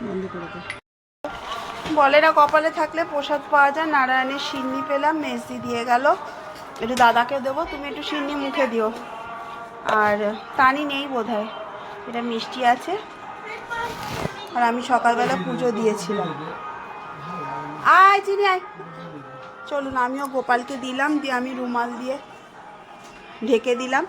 বন্ধ করে দে। বলে না কপালে থাকলে প্রসাদ পাওয়া যায়। নারায়ণের সিন্নি পেলাম, মেজদি দিয়ে গেল, একটু দাদাকে দেবো, তুমি একটু সিন্নি মুখে দিও। আর তানি নেই বোধহয়, এটা মিষ্টি আছে। আর আমি সকালবেলা পুজো দিয়েছিলাম। আয় চিনি আয়, চলুন আমিও গোপালকে দিলাম, দিয়ে আমি রুমাল দিয়ে ঢেকে দিলাম।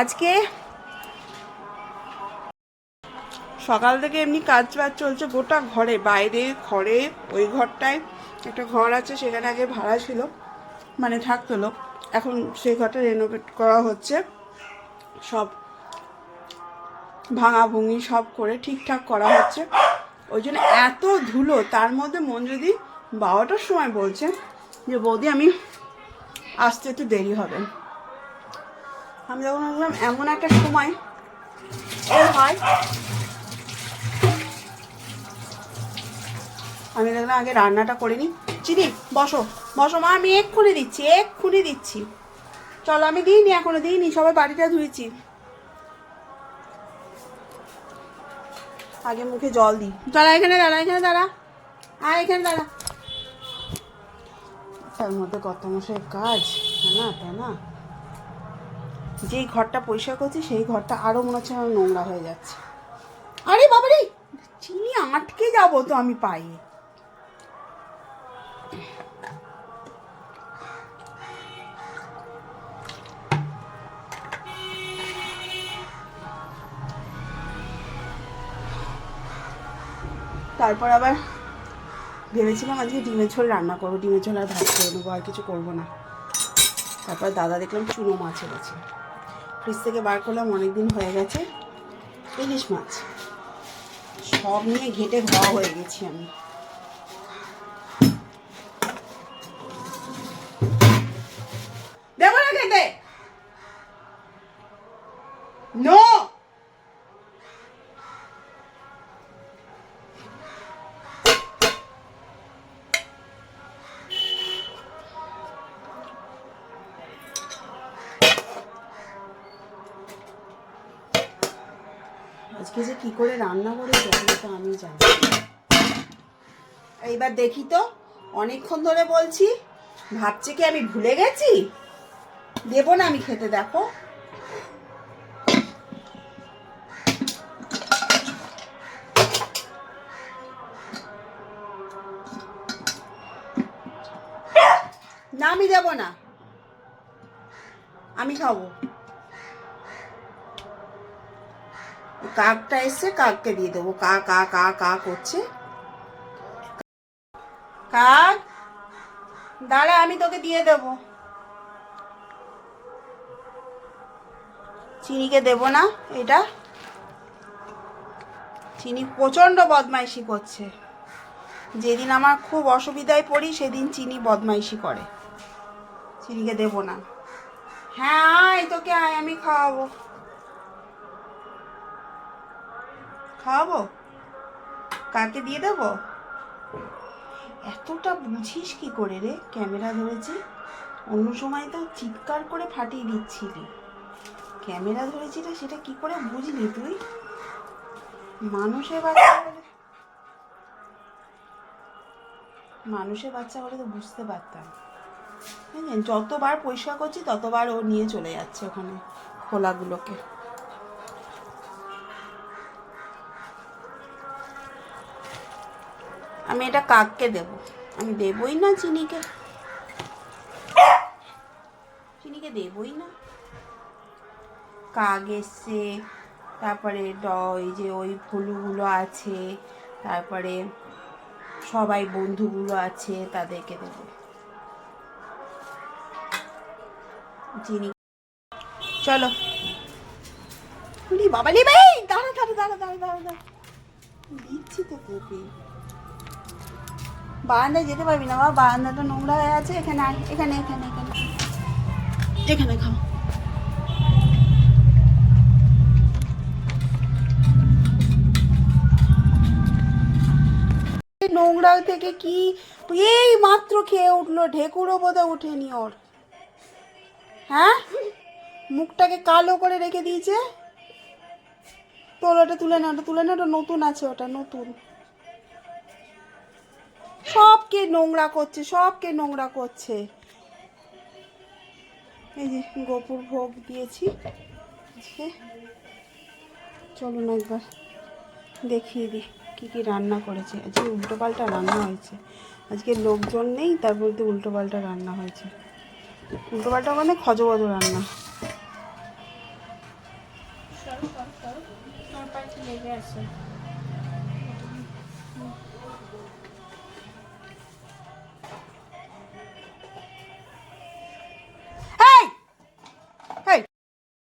আজকে সকাল থেকে এমনি কাজ বাজ চলছে গোটা ঘরে, বাইরে ঘরে, ওই ঘরটায় একটা ঘর আছে, সেখানে আগে ভাড়া ছিল, মানে থাকতো লোক, এখন সেই ঘরটা রেনোভেট করা হচ্ছে, সব ভাঙাভুঙি সব করে ঠিকঠাক করা হচ্ছে। ওই জন্য এত ধুলো, তার মধ্যে মঞ্জুদি 12টার সময় বলছে যে বৌদি আমি আসতে একটু দেরি হবে। আমি যখন বললাম এমন একটা সময় হয়, আমি দেখলাম আগে রান্নাটা করে নিই। চিনি বসো বসো মা, আমি এক্ষুনি দিচ্ছি, এক্ষুনি দিচ্ছি। চলো, আমি দিইনি, এখনো দিইনি, সবাই বাড়িটা ধুয়েছি। আগে মুখে জল দিই। দাঁড়া এখানে, দাঁড়া এখানে, দাঁড়া, আর এখানে দাঁড়া। তার মধ্যে কত মশাই কাজ, না তাই না? যেই ঘরটা পরিষ্কার করছি সেই ঘরটা আরও মনে হচ্ছে আমার নোংরা হয়ে যাচ্ছে। আরে বাবারে, চিনি আটকে যাবো তো আমি পায়ে। তারপর আবার ভেবেছিলাম আজকে ডিমের ঝোল রান্না করবো, ডিমের ঝোল আর ভাত করে নেবো, আর কিছু করবো না। তারপর দাদা দেখলাম চুনো মাছ এনেছে, ফ্রিজ থেকে বার করলাম, অনেকদিন হয়ে গেছে, ইলিশ মাছ। সব নিয়ে ঘেটে ঘোয়া হয়ে গেছি আমি। দেবো না খেতে, নো। আজকে যে কি করে রান্না করে সেটা আমি জানি। এইবার দেখি তো, অনেকক্ষণ ধরে বলছি, ভাবছে কি আমি ভুলে গেছি? দেবো না আমি খেতে, দেখো। না আমি দেবো না, আমি খাবো। কাকটা এসছে, কাককে দিয়ে দেবো। কা কা কা কা করছে। কাক দাঁড়া, আমি তোকে দিয়ে দেবো। চিনিকে দেবো না এটা, চিনি প্রচণ্ড বদমাইশি করছে। যেদিন আমার খুব অসুবিধায় পড়ি সেদিন চিনি বদমাইশি করে। চিনিকে দেবো না। হ্যাঁ আয়, তোকে আয়, আমি খাওয়াবো, খাওয়াবো। কাকে দিয়ে দেবো? এতটা বুঝিস কি করে রে? ক্যামেরা ধরেছি, অন্য সময় তো চিৎকার করে ফাটিয়ে দিচ্ছিলি, ক্যামেরা ধরেছি রে, সেটা কি করে বুঝলি তুই? মানুষের বাচ্চা হলে, মানুষের বাচ্চা হলে তো বুঝতে পারতাম। যতবার পরিষ্কার করছি ততবার ও নিয়ে চলে যাচ্ছে ওখানে খোলাগুলোকে। আমি এটা কাককে দেব, আমি দেবই না চিনিকে, চিনিকে দেবই না। কাক এসছে, তারপরে ওই যে ওই ফুলগুলো আছে, তারপরে সবাই বন্ধুগুলো আছে, তাদেরকে দেবো। চিনি চলো। বাবা রে ভাই, দাঁড়া দাঁড়া দাঁড়া দাঁড়া দাঁড়া দাঁড়া, দিচ্ছি তো তোকে। বারান্দায় যেতে পারবি না বাবা, বারান্দাটা নোংরা হয়ে আছে। এখানে আয়, এখানে এখানে এখানে এখানে খাও। নোংরা থেকে কি এই মাত্র খেয়ে উঠলো, ঢেকুরও বোধহয় উঠেনি ওর। হ্যাঁ, মুখটাকে কালো করে রেখে দিয়েছে। তোর ওটা তুলে না, ওটা তুলে না, ওটা নতুন আছে, ওটা নতুন। সবকে নোংরা করছে, সবকে নোংরা করছে। এই যে গোপুর ভোগ দিয়েছি। চলুন একবার দেখিয়ে দিই কী কী রান্না করেছে। আজকে উল্টোপাল্টা রান্না হয়েছে, আজকে লোকজন নেই, তার মধ্যে উল্টোপাল্টা রান্না হয়েছে। উল্টোপাল্টা মানে খজবজ রান্না।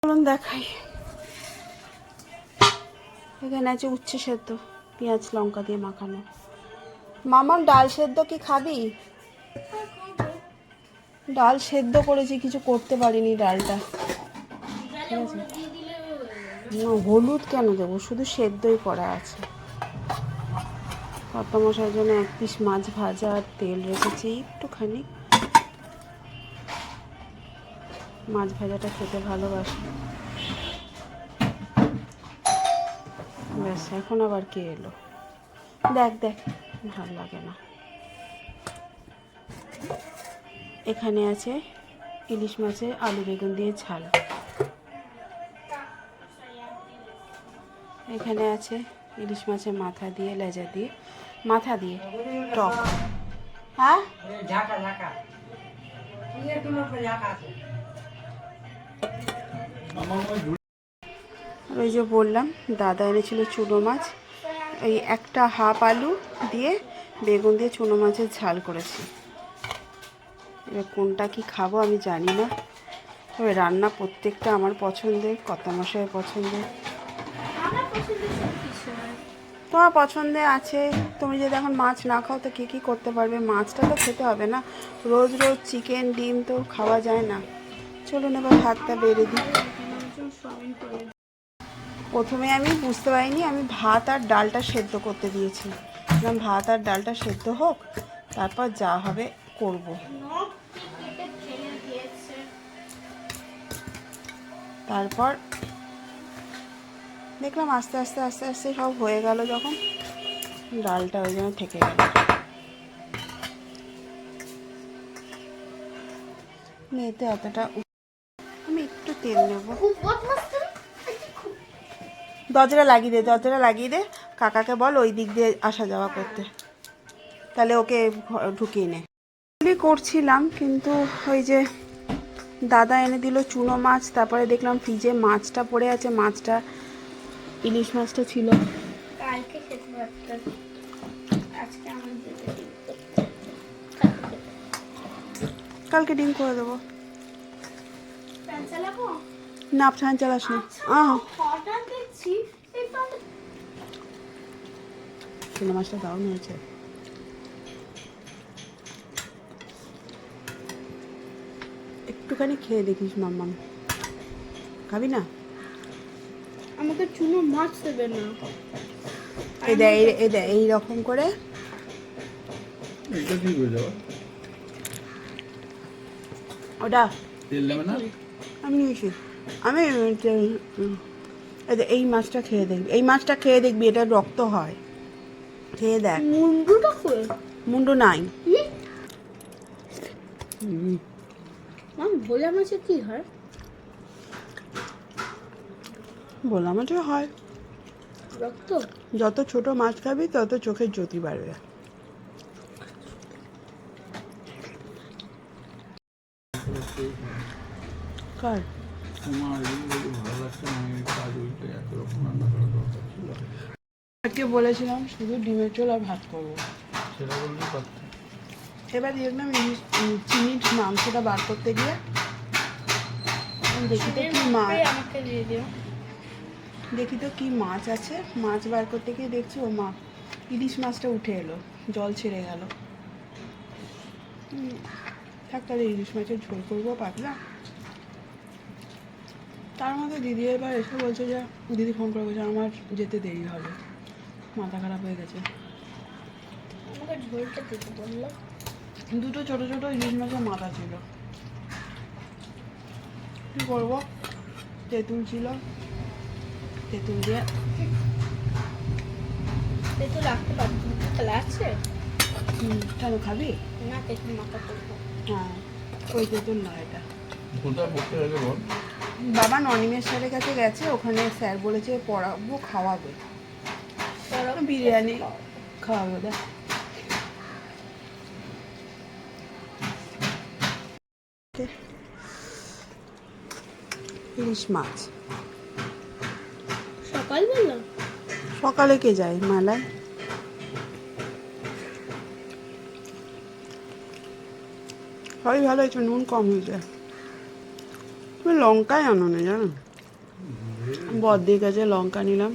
চলুন দেখাই। এখানে আছে উচ্ছে সেদ্ধ, পেঁয়াজ লঙ্কা দিয়ে মাখানো। মামার ডাল সেদ্ধ কি খাবি? ডাল সেদ্ধ করেছি, কিছু করতে পারিনি ডালটা। ঠিক আছে, না হলুদ কেন দেবো, শুধু সেদ্ধই করা আছে। কর্তামশাইয়ের জন্য 1 পিস মাছ ভাজা আর তেল রেখেছি একটুখানি। মাছ ভাজাটা খেতে ভালোবাসি। ব্যাস, এখন আবার কে এলো? দেখ দেখ, ভালো লাগে না। এখানে আছে ইলিশ মাছের আলু বেগুন দিয়ে ঝাল। এখানে আছে ইলিশ মাছের মাথা দিয়ে, লেজা দিয়ে, মাথা দিয়ে টক। হ্যাঁ, ওই যে বললাম দাদা এনেছিল চুনো মাছ, এই একটা হাফ আলু দিয়ে বেগুন দিয়ে চুনো মাছের ঝাল করেছি। এবার কোনটা কি খাবো আমি জানি না, তবে রান্না প্রত্যেকটা আমার পছন্দের, কর্তামশাইয়ের পছন্দের। তোমার পছন্দে আছে, তুমি যদি এখন মাছ না খাও তো কী কী করতে পারবে? মাছটা তো খেতে হবে না, রোজ রোজ চিকেন ডিম তো খাওয়া যায় না। চলুন এবার ভাতটা বেড়ে দিই। প্রথমে আমি বুঝতে পারিনি, আমি ভাত আর ডালটা সেদ্ধ করতে দিয়েছি। ভাত আর ডালটা সেদ্ধ হোক, তারপর যা হবে করব। তারপর দেখলাম আস্তে আস্তে আস্তে আস্তে সব হয়ে গেল, যখন ডালটা ওই জন্য থেকে গেল। এতে এতটা আমি একটু তেল নেব। দরজাটা লাগিয়ে দে, দরজাটা লাগিয়ে দে, কাকাকে বল ওই দিক দিয়ে আসা যাওয়া করতে, তাহলে ওকে ঢুকিয়ে নে। করছিলাম, কিন্তু ওই যে দাদা এনে দিল চুনো মাছ, তারপরে দেখলাম ফ্রিজে মাছটা পড়ে আছে, মাছটা ইলিশ মাছটা ছিল। কালকে খেতে পারতাম, আজকে কালকে ডিম করে দেবো। না ফ্যান চালাস না। চুনো মাছটা দারুণ হয়েছে। একটুখানি খেয়ে দেখিস মাম্মাম, খাবি না? আমাকে চুনো মাছ দেবে না। এই দে, এই দে, এইরকম করে ওটা তেল দেবে না। আমি নিয়েছি, আমি এই মাছটা খেয়ে দেখবি, এই মাছটা খেয়ে দেখবি, এটা রক্ত হয়, খেয়ে দেখ। মুন্ডুটা কই? মুন্ডু নাই। ভোলা মাছে কি হয়? ভোলা মাছে হয় রক্ত। যত ছোট মাছ খাবি তত চোখের জ্যোতি বাড়বে। কার আজকে বলেছিলাম শুধু ডিমের ঝোল আর ভাত করবো, এবার দেখলাম চিনির মাংসটা বার করতে গিয়ে দেখি তো কি মাছ, দেখি তো কি মাছ আছে। মাছ বার করতে গিয়ে দেখছি ও মা, ইলিশ মাছটা উঠে এলো, জল ছেড়ে গেল। থাক, তাহলে ইলিশ মাছের ঝোল করবো পাতলা। তার মধ্যে দিদি এবার এসে বলছে যে, দিদি ফোন করে বলছে আমার যেতে দেরি হবে, মাথা খারাপ হয়ে গেছে। আমাকে ঝোলটা দিতে বললো। দুটো ছোটো ছোটো ইলিশ মাছের মাথা ছিল, কী করবো, তেঁতুল ছিল, তেঁতুল দিয়ে তেঁতুল রাখতে পারবো, তাহলে আছে কেন খাবি? না দেখুন মাথা করবো। হ্যাঁ, ওই তেঁতুল নয় এটা। কোথায় পড়তে গেছে বল? বাবা ননিমের স্যারের কাছে গেছে, ওখানে স্যার বলেছে পড়াবো, খাওয়াবে, বিরিয়ানি খাওয়াবে। দেখ ইলিশ মাছ সকালবেলা সকালে কে যায় মেলায়? সবই ভালো হয়েছে, নুন কম হয়েছে। তুমি লঙ্কাই আনো না জানো, বদ্দির কাছে লঙ্কা নিলাম।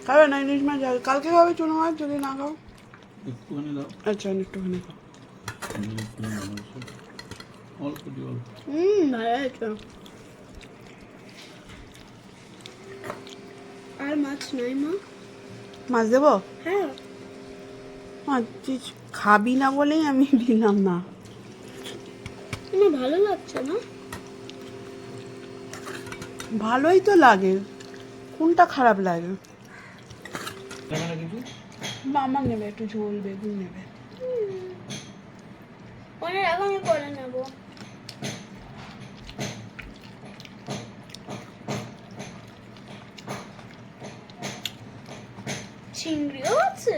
খাবে না ইলিশ মাছ? কালকে খাবে চুনো মাছ যদি না খাও। একটুখানি দাও, আচ্ছা একটুখানি খাও। অল্প দিও, অল্প। ভালো হয়েছে। আর মাছ নাই মা? মাছ দেবো? হ্যাঁ। মাছ তুই খাবি না বলেই আমি দিলাম না। আমার ভালো লাগছে না। ভালোই তো লাগে, কোনটা খারাপ লাগে? আমার নেবে একটু ঝোল, বেগুন নেবে। পরে রাখো, আমি পরে নেবো। চিংড়িও আছে?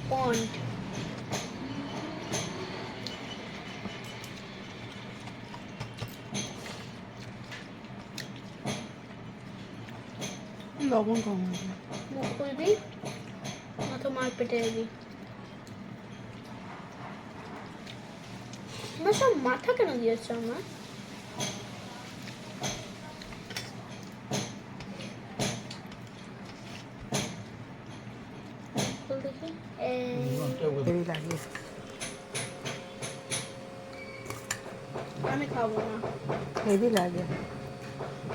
পন্ড লবণ কম হয়েছে। মুখ খুলবি না তো মার পেটে যাবি। আমার সব মাথা কেন দিয়েছে আমার? খুল দেখি। হেভি লাগে। আমি খাবো না। হেভি লাগে।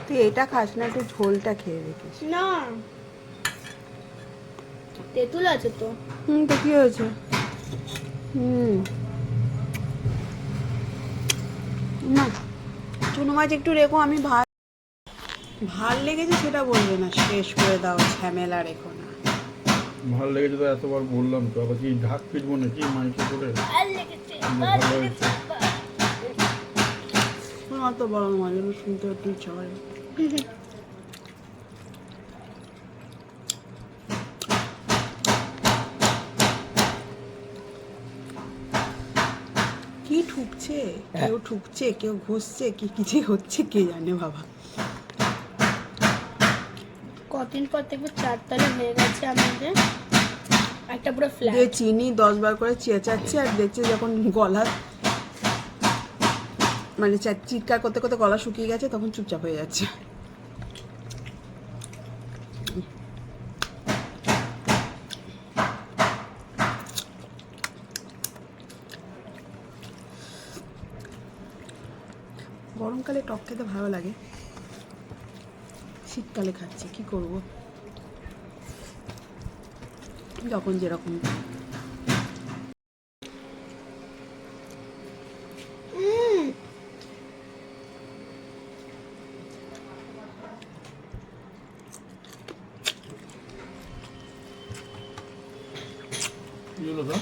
তুই এটা খাস না, একটু ঝোলটা খেয়ে দেখিস। না, তেঁতুল আছে তো। তো কি হয়েছে? না চুনো মাছ একটু রেখো, আমি ভাত ভাল লেগেছে সেটা বলবে না, শেষ করে দাও, ঝামেলা রেখো না। ভালো লেগেছে তো এতবার বললাম তো, আবার কি ঢাক পিটবো নাকি মাইকে করে? আর লেগেছে, ভালো হয়েছে। তোমার তো বড় মাছ শুনতে একটু ইচ্ছা করে। কি ঠুকছে, কেউ ঠুকছে, কেউ ঘষছে, কি কিছু হচ্ছে কে জানে বাবা। কদিন পর দেখবো 4 তলা হয়ে গেছে আমাদের, একটা পুরো যে ফ্ল্যাট। চিনি 10 বার করে চেঁচাচ্ছে আর দেখছে যখন গলা মানে চিৎকার করতে করতে গলা শুকিয়ে গেছে তখন চুপচাপ হয়ে যাচ্ছে। গরমকালে টক খেতে ভালো লাগে, শীতকালে খাচ্ছি কি করব, যখন যেরকম। কি হলো তো?